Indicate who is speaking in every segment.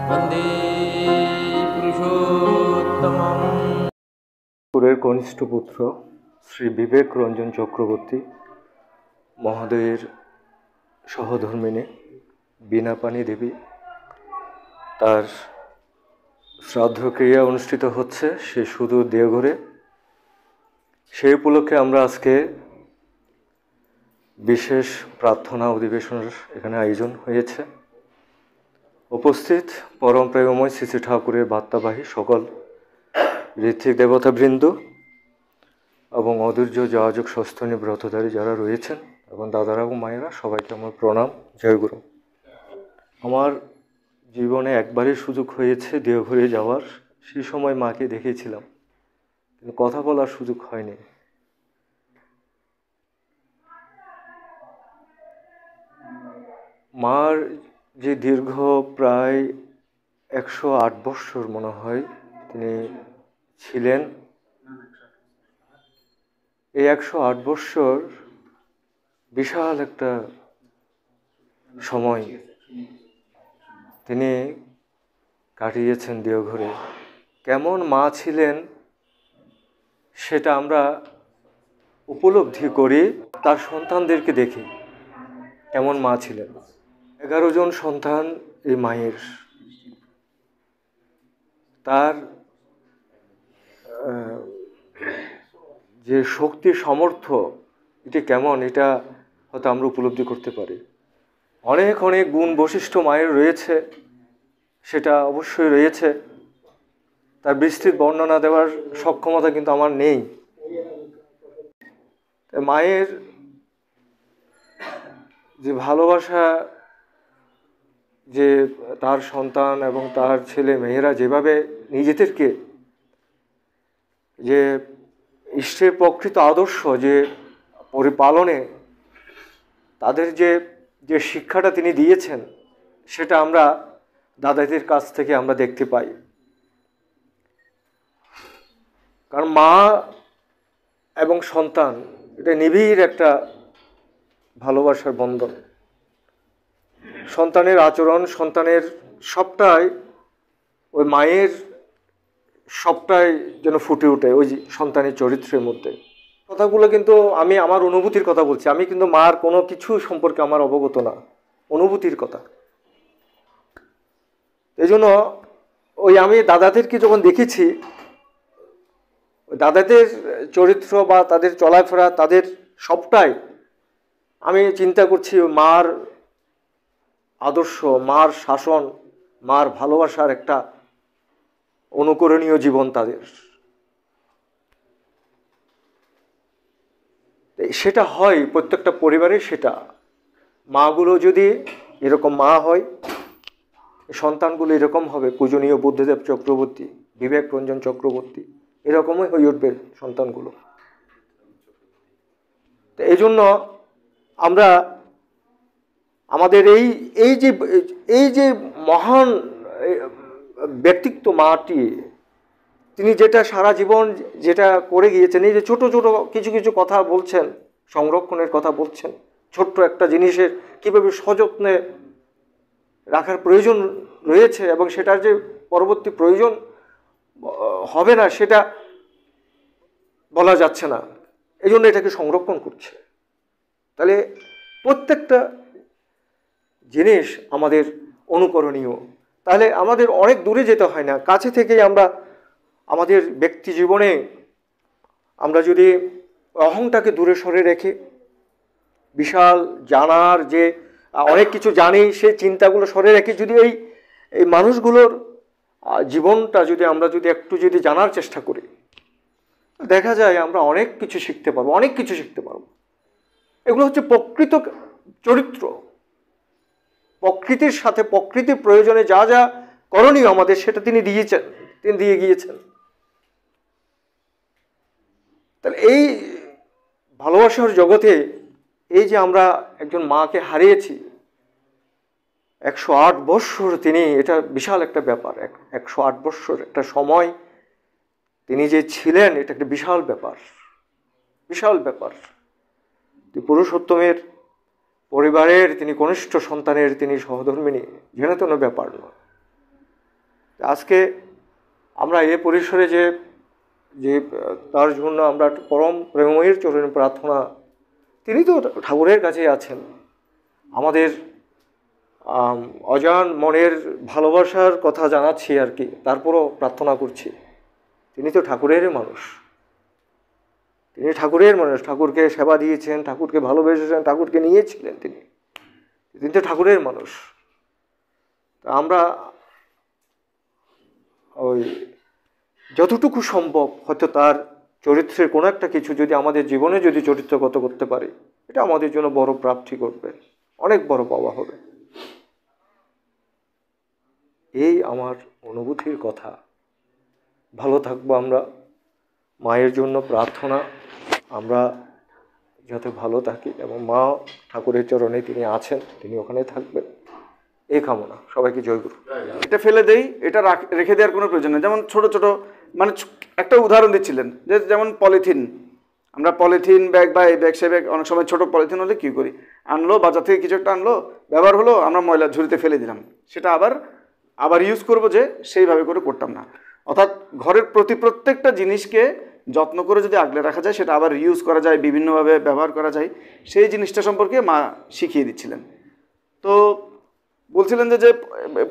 Speaker 1: वन्दे पुरुषोत्तमम्।
Speaker 2: পুরের কনিষ্ঠ পুত্র শ্রী বিবেক রঞ্জন চক্রবর্তী মহোদয়ের সহধর্মিণী বীণাপাণি দেবী, তার শ্রাদ্ধক্রিয়া অনুষ্ঠিত হচ্ছে সে সুদূর দেওঘরে। সেই উপলক্ষে আমরা আজকে বিশেষ প্রার্থনা অধিবেশনের এখানে আয়োজন হয়েছে। উপস্থিত পরম প্রেমময় শ্রী শ্রী ঠাকুরের বার্তাবাহী সকল ঋত্বিক দেবতাবৃন্দ এবং অধৈর্য যাজক সস্তনী ব্রতধারী যারা রয়েছেন এবং দাদারা এবং মায়েরা, সবাইকে আমার প্রণাম, জয়গুরু। আমার জীবনে একবারই সুযোগ হয়েছে দেওঘরে যাওয়ার। সেই সময় মাকে দেখেছিলাম, কিন্তু কথা বলার সুযোগ হয়নি। মার যে দীর্ঘ প্রায় 108 বৎসর মনে হয় তিনি ছিলেন, এই 108 বৎসর বিশাল একটা সময় তিনি কাটিয়েছেন দেওঘরে। কেমন মা ছিলেন সেটা আমরা উপলব্ধি করি তার সন্তানদেরকে দেখি, কেমন মা ছিলেন। 11 জন সন্তান এই মায়ের। তার যে শক্তি সামর্থ্য এটি কেমন, এটা হয়তো আমরা উপলব্ধি করতে পারি। অনেক অনেক গুণ বৈশিষ্ট্য মায়ের রয়েছে, সেটা অবশ্যই রয়েছে। তার বিস্তৃত বর্ণনা দেওয়ার সক্ষমতা কিন্তু আমার নেই। মায়ের যে ভালোবাসা, যে তার সন্তান এবং তার ছেলে মেয়েরা যেভাবে নিজেদেরকে যে ইষ্টের প্রকৃত আদর্শ যে পরিপালনে তাদের যে যে শিক্ষাটা তিনি দিয়েছেন, সেটা আমরা দাদাদের কাছ থেকে আমরা দেখতে পাই। কারণ মা এবং সন্তান এটা নিবিড় একটা ভালোবাসার বন্ধন। সন্তানের আচরণ, সন্তানের সবটাই ওই মায়ের সবটাই যেন ফুটে ওঠে ওই সন্তানের চরিত্রের মধ্যে। কথাগুলো কিন্তু আমি আমার অনুভূতির কথা বলছি, আমি কিন্তু মার কোনো কিছু সম্পর্কে আমার অবগত না, অনুভূতির কথা। এই জন্য ওই আমি দাদাদেরকে যখন দেখেছি, দাদাদের চরিত্র বা তাদের চলাফেরা, তাদের সবটাই আমি চিন্তা করছি মার আদর্শ, মার শাসন, মার ভালোবাসার একটা অনুকরণীয় জীবন তাদের। সেটা হয় প্রত্যেকটা পরিবারে। সেটা মাগুলো যদি এরকম মা হয়, সন্তানগুলো এরকম হবে। পূজনীয় বুদ্ধদেব চক্রবর্তী, বিবেক রঞ্জন চক্রবর্তী এরকমই হয়ে উঠবে সন্তানগুলো। তো এই জন্য আমরা আমাদের এই যে মহান ব্যক্তিত্ব মাটি, তিনি যেটা সারা জীবন যেটা করে গিয়েছেন, এই যে ছোট ছোট কিছু কিছু কথা বলছেন, সংরক্ষণের কথা বলছেন, ছোট্ট একটা জিনিসের কীভাবে সযত্নে রাখার প্রয়োজন রয়েছে এবং সেটার যে পরবর্তী প্রয়োজন হবে না সেটা বলা যাচ্ছে না, এই জন্য এটাকে সংরক্ষণ করছে। তাহলে প্রত্যেকটা জিনিস আমাদের অনুকরণীয়। তাহলে আমাদের অনেক দূরে যেতে হয় না, কাছে থেকেই আমরা আমাদের ব্যক্তি জীবনে আমরা যদি অহংটাকে দূরে সরে রেখে বিশাল জানার যে অনেক কিছু জানি সেই চিন্তাগুলো সরে রেখে যদি এই মানুষগুলোর জীবনটা যদি আমরা যদি একটু যদি জানার চেষ্টা করি, দেখা যায় আমরা অনেক কিছু শিখতে পারবো, অনেক কিছু শিখতে পারবো। এগুলো হচ্ছে প্রকৃত চরিত্র। প্রকৃতির সাথে প্রকৃতির প্রয়োজনে যা যা করণীয় আমাদের, সেটা তিনি দিয়েছেন, তিনি দিয়ে গিয়েছেন। তাহলে এই ভালোবাসার জগতে এই যে আমরা একজন মাকে হারিয়েছি, 108 বৎসর তিনি, এটা বিশাল একটা ব্যাপার। 108 বৎসর একটা সময় তিনি যে ছিলেন, এটা একটা বিশাল ব্যাপার, বিশাল ব্যাপার। পুরুষোত্তমের পরিবারের তিনি কনিষ্ঠ সন্তানের তিনি সহধর্মিণী, যেন তেন ব্যাপার নয়। আজকে আমরা এ পরিসরে যে যে তার জন্য আমরা পরম প্রেমময়ীর চরণে প্রার্থনা, তিনি তো ঠাকুরের কাছে আছেন, আমাদের অজান মনের ভালোবাসার কথা জানাচ্ছি আর কি, তারপরও প্রার্থনা করছি। তিনি তো ঠাকুরের মানুষ, তিনি ঠাকুরের মানুষ, ঠাকুরকে সেবা দিয়েছেন, ঠাকুরকে ভালোবেসেছেন, ঠাকুরকে নিয়েছিলেন, তিনি তো ঠাকুরের মানুষ। তা আমরা ওই যতটুকু সম্ভব হয়তো তার চরিত্রের কোনো একটা কিছু যদি আমাদের জীবনে যদি চরিত্রগত করতে পারি, এটা আমাদের জন্য বড় প্রাপ্তি করবে, অনেক বড় পাওয়া হবে। এই আমার অনুভূতির কথা। ভালো থাকবো আমরা, মায়ের জন্য প্রার্থনা, আমরা যাতে ভালো থাকি এবং মা ঠাকুরের চরণে তিনি আছেন, তিনি ওখানে থাকবেন, এই কামনা। সবাইকে জয়গুরু।
Speaker 1: এটা ফেলে দেই, এটা রেখে দেওয়ার কোনো প্রয়োজন নেই। যেমন ছোট ছোট মানে একটা উদাহরণ দিচ্ছিলেন যে যেমন পলিথিন, আমরা পলিথিন ব্যাগ বা এই ব্যাগ সে ব্যাগ অনেক সময় ছোটো পলিথিন হলে কী করি, আনলো বাজার থেকে কিছু একটা আনলো, ব্যবহার হলো, আমরা ময়লার ঝুড়িতে ফেলে দিলাম, সেটা আবার ইউজ করব, যে সেইভাবে করে করতাম না। অর্থাৎ ঘরের প্রত্যেকটা জিনিসকে যত্ন করে যদি আগলে রাখা যায়, সেটা আবার ইউজ করা যায়, বিভিন্নভাবে ব্যবহার করা যায়, সেই জিনিসটা সম্পর্কে মা শিখিয়ে দিচ্ছিলেন। তো বলছিলেন যে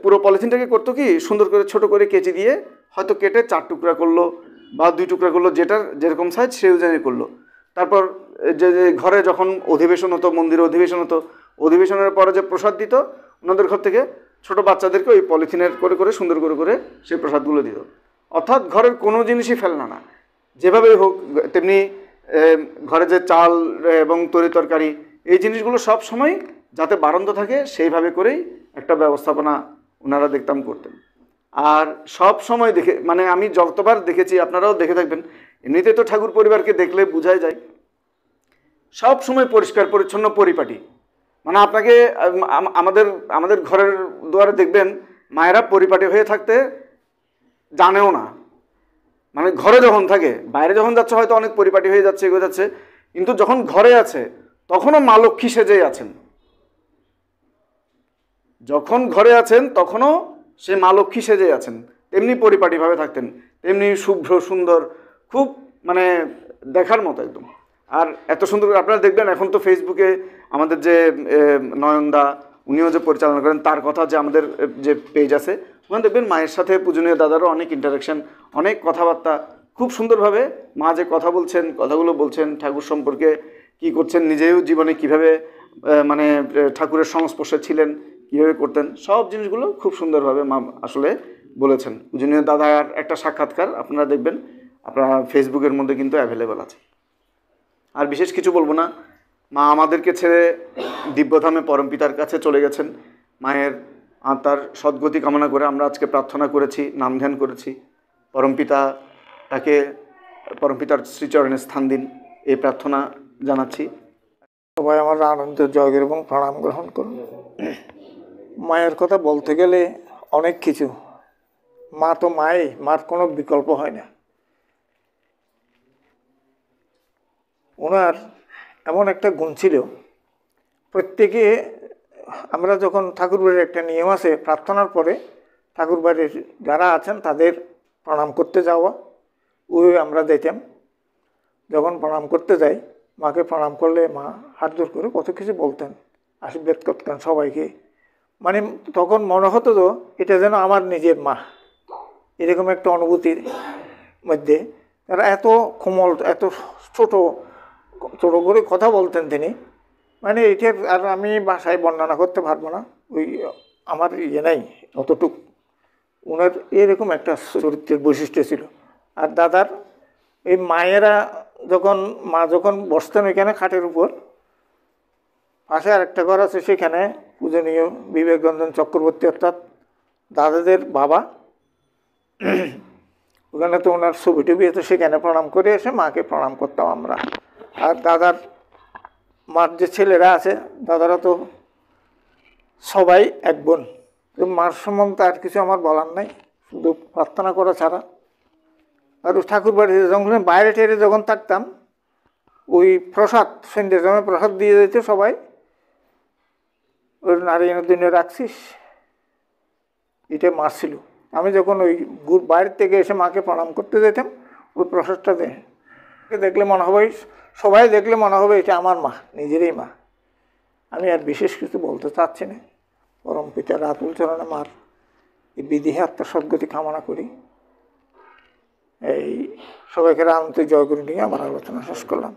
Speaker 1: পুরো পলিথিনটাকে করতো কি, সুন্দর করে ছোট করে কেচি দিয়ে হয়তো কেটে 4 টুকরা করলো বা 2 টুকরা করলো, যেটার যেরকম সাইজ সেই অনুযায়ী করলো। তারপর যে ঘরে যখন অধিবেশন হতো, মন্দিরে অধিবেশন হতো, অধিবেশনের পরে যে প্রসাদ দিত, ওনাদের ঘর থেকে ছোট বাচ্চাদেরকে ওই পলিথিনের করে করে সুন্দর করে করে সেই প্রসাদগুলো দিত। অর্থাৎ ঘরের কোনো জিনিসই ফেলনা না, যেভাবেই হোক। তেমনি ঘরে যে চাল এবং তরি তরকারি, এই জিনিসগুলো সব সময় যাতে বারন্ত থাকে সেইভাবে করেই একটা ব্যবস্থাপনা ওনারা দেখতাম করতেন। আর সব সময় দেখে, মানে আমি যতবার দেখেছি, আপনারাও দেখে থাকবেন, এমনিতে তো ঠাকুর পরিবারকে দেখলে বোঝাই যায় সব সময় পরিষ্কার পরিচ্ছন্ন পরিপাটি। মানে আপনাকে আমাদের ঘরের দুয়ারে দেখবেন মায়েরা পরিপাটি হয়ে থাকতে জানেও না। মানে ঘরে যখন থাকে, বাইরে যখন যাচ্ছে হয়তো অনেক পরিপাটি হয়ে যাচ্ছে, এগিয়ে যাচ্ছে, কিন্তু যখন ঘরে আছে তখনও মা লক্ষ্মী সেজেই আছেন। যখন ঘরে আছেন তখনও সে মা লক্ষ্মী সেজে আছেন, তেমনি পরিপাটিভাবে থাকতেন, তেমনি শুভ্র সুন্দর, খুব মানে দেখার মতো একদম। আর এত সুন্দর আপনারা দেখবেন, এখন তো ফেসবুকে আমাদের যে নয়নদা, উনিও যে পরিচালনা করেন, তার কথা যে আমাদের যে পেজ আছে, ওখানে দেখবেন মায়ের সাথে পূজনীয় দাদারও অনেক ইন্টারাকশন, অনেক কথাবার্তা, খুব সুন্দরভাবে মা যে কথা বলছেন, কথাগুলো বলছেন, ঠাকুর সম্পর্কে কি করছেন, নিজেও জীবনে কিভাবে মানে ঠাকুরের সংস্পর্শে ছিলেন, কীভাবে করতেন, সব জিনিসগুলো খুব সুন্দরভাবে মা আসলে বলেছেন। পূজনীয় দাদার একটা সাক্ষাৎকার আপনারা দেখবেন, আপনারা ফেসবুকের মধ্যে কিন্তু অ্যাভেলেবেল আছে। আর বিশেষ কিছু বলবো না, মা আমাদেরকে ছেড়ে দিব্যধামে পরমপিতার কাছে চলে গেছেন। মায়ের আত্মার সদ্গতি কামনা করে আমরা আজকে প্রার্থনা করেছি, নাম ধ্যান করেছি। পরমপিতার শ্রীচরণে স্থান দিন, এই প্রার্থনা জানাচ্ছি।
Speaker 3: সবাই আমার আনন্দ জয়গুরু এবং প্রণাম গ্রহণ করুন। মায়ের কথা বলতে গেলে অনেক কিছু, মা তো মাই, মার কোনো বিকল্প হয় না। ওনার এমন একটা গুণ ছিল, প্রত্যেকে আমরা যখন ঠাকুরবাড়ির একটা নিয়ম আছে, প্রার্থনার পরে ঠাকুরবাড়ির যারা আছেন তাদের প্রণাম করতে যাওয়া, ওই আমরা যেতাম। যখন প্রণাম করতে যাই, মাকে প্রণাম করলে মা হাত জোর করে কত কিছু বলতেন, আশীর্বাদ করতেন সবাইকে। মানে তখন মনে হতো তো এটা যেন আমার নিজের মা, এরকম একটা অনুভূতির মধ্যে। তারা এত কোমল, এত ছোট ছোট করে কথা বলতেন তিনি, মানে এটার আর আমি ভাষায় বর্ণনা করতে পারবো না, ওই আমার নাই অতটুক। ওনার এরকম একটা চরিত্রের বৈশিষ্ট্য ছিল। আর দাদার এই মায়েরা মা যখন বসতেন ওইখানে খাটের উপর, পাশে আরেকটা ঘর আছে, সেখানে পূজনীয় বিবেকরঞ্জন চক্রবর্তী অর্থাৎ দাদাদের বাবা, ওখানে তো ওনার ছবি টবি তো সেখানে প্রণাম করে এসে মাকে প্রণাম করতাম আমরা। আর দাদার মার যে ছেলেরা আছে, দাদারা তো সবাই এক বোন। মার সম্বন্ধে আর কিছু আমার বলার নাই, শুধু প্রার্থনা করা ছাড়া। আর ঠাকুর বাড়িতে যখন বাইরে টেরে যখন থাকতাম, ওই প্রসাদ সন্ধ্যের সময় প্রসাদ দিয়ে যেত সবাই, ওই নারায়ণের দিনে রাখছিস, এটা মার ছিল। আমি যখন ওই বাইরের থেকে এসে মাকে প্রণাম করতে যেতাম, ওই প্রসাদটা দেখলে মনে হবে, সবাই দেখলে মনে হবে এটা আমার মা, নিজেরই মা। আমি আর বিশেষ কিছু বলতে চাচ্ছি না। পরম পিতা রাতুল চরণে মার এই বিদেহী আত্মার সদ্গতি কামনা করি। এই সবাইকে আনন্দ জয় করে নিয়ে আমার আলোচনা শেষ করলাম।